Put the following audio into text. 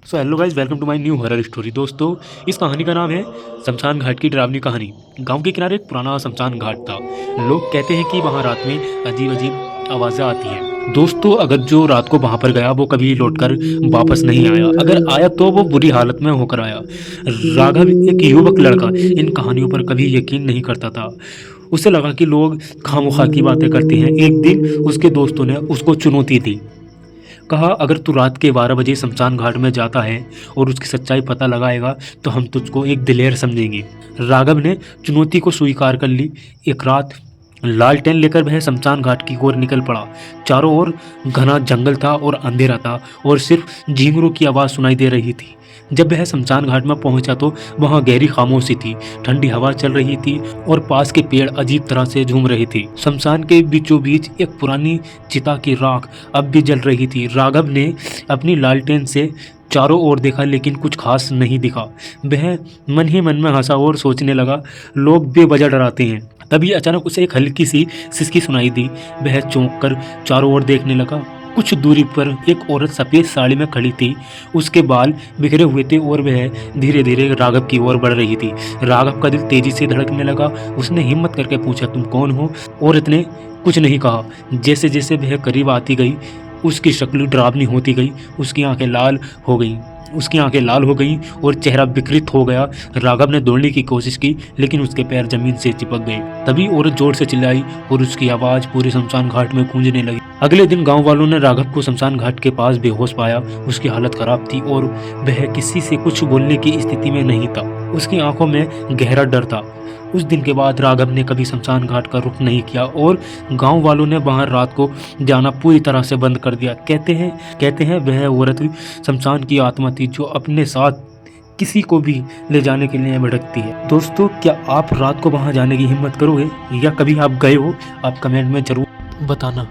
So hello guys, welcome to my new horror story. दोस्तों, इस कहानी का नाम है शमशान घाट की डरावनी कहानी। गांव के किनारे एक पुराना शमशान घाट था। लोग कहते हैं कि वहां रात में अजीब अजीब आवाज़ें आती हैं। दोस्तों, अगर जो रात को वहां पर गया वो कभी लौटकर वापस नहीं आया। अगर आया तो वो बुरी हालत में होकर आया। राघव एक युवक लड़का इन कहानियों पर कभी यकीन नहीं करता था। उसे लगा कि लोग खामोखा की बातें करते हैं। एक दिन उसके दोस्तों ने उसको चुनौती दी। कहा, अगर तू रात के 12 बजे शमशान घाट में जाता है और उसकी सच्चाई पता लगाएगा तो हम तुझको एक दिलेर समझेंगे। राघव ने चुनौती को स्वीकार कर ली। एक रात लालटेन लेकर वह शमशान घाट की ओर निकल पड़ा। चारों ओर घना जंगल था और अंधेरा था और सिर्फ झींगरों की आवाज़ सुनाई दे रही थी। जब वह शमशान घाट में पहुंचा तो वहां गहरी खामोशी थी। ठंडी हवा चल रही थी और पास के पेड़ अजीब तरह से झूम रहे थे। शमशान के बीचों बीच एक पुरानी चिता की राख अब भी जल रही थी। राघव ने अपनी लालटेन से चारों ओर देखा लेकिन कुछ खास नहीं दिखा। वह मन ही मन में हंसा और सोचने लगा, लोग बेवजह डराते हैं। तभी अचानक उसे एक हल्की सी सिसकी सुनाई दी। वह चौंक कर चारों ओर देखने लगा। कुछ दूरी पर एक औरत सफ़ेद साड़ी में खड़ी थी। उसके बाल बिखरे हुए थे और वह धीरे धीरे राघव की ओर बढ़ रही थी। राघव का दिल तेजी से धड़कने लगा। उसने हिम्मत करके पूछा, तुम कौन हो? औरत ने कुछ नहीं कहा। जैसे जैसे वह करीब आती गई उसकी शक्ल डरावनी होती गई। उसकी आंखें लाल हो गईं और चेहरा विकृत हो गया। राघव ने दौड़ने की कोशिश की लेकिन उसके पैर जमीन से चिपक गए। तभी औरत जोर से चिल्लाई और उसकी आवाज़ पूरे शमशान घाट में गूंजने लगी। अगले दिन गांव वालों ने राघव को शमशान घाट के पास बेहोश पाया। उसकी हालत खराब थी और वह किसी से कुछ बोलने की स्थिति में नहीं था। उसकी आंखों में गहरा डर था। उस दिन के बाद राघव ने कभी शमशान घाट का रुख नहीं किया और गांव वालों ने वहां रात को जाना पूरी तरह से बंद कर दिया। कहते हैं वह औरत शमशान की आत्मा थी जो अपने साथ किसी को भी ले जाने के लिए भटकती है। दोस्तों, क्या आप रात को वहां जाने की हिम्मत करोगे या कभी आप गए हो? आप कमेंट में जरूर बताना।